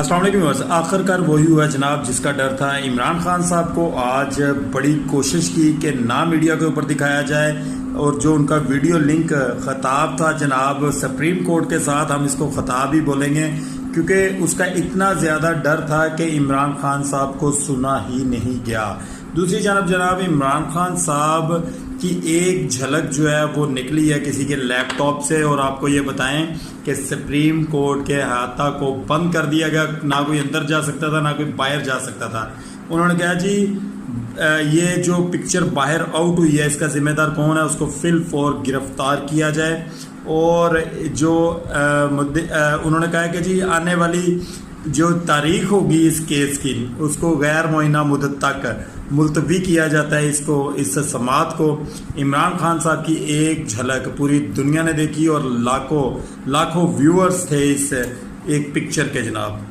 अस्सलाम वालेकुम व्यूअर्स, आखिरकार वही हुआ जनाब जिसका डर था। इमरान खान साहब को आज बड़ी कोशिश की कि ना मीडिया के ऊपर दिखाया जाए और जो उनका वीडियो लिंक खताब था जनाब सुप्रीम कोर्ट के साथ, हम इसको खताब ही बोलेंगे क्योंकि उसका इतना ज़्यादा डर था कि इमरान खान साहब को सुना ही नहीं गया। दूसरी जानब जनाब इमरान खान साहब की एक झलक जो है वो निकली है किसी के लैपटॉप से, और आपको ये बताएं कि सुप्रीम कोर्ट के अहाता को बंद कर दिया गया। ना कोई अंदर जा सकता था ना कोई बाहर जा सकता था। उन्होंने कहा जी ये जो पिक्चर बाहर आउट हुई है इसका जिम्मेदार कौन है, उसको फिल फॉर गिरफ्तार किया जाए। और जो उन्होंने कहा कि जी आने वाली जो तारीख होगी इस केस की उसको गैर मुअय्यना मुद्दत तक मुलतवी किया जाता है। इस समात को इमरान खान साहब की एक झलक पूरी दुनिया ने देखी और लाखों व्यूअर्स थे इस एक पिक्चर के जनाब।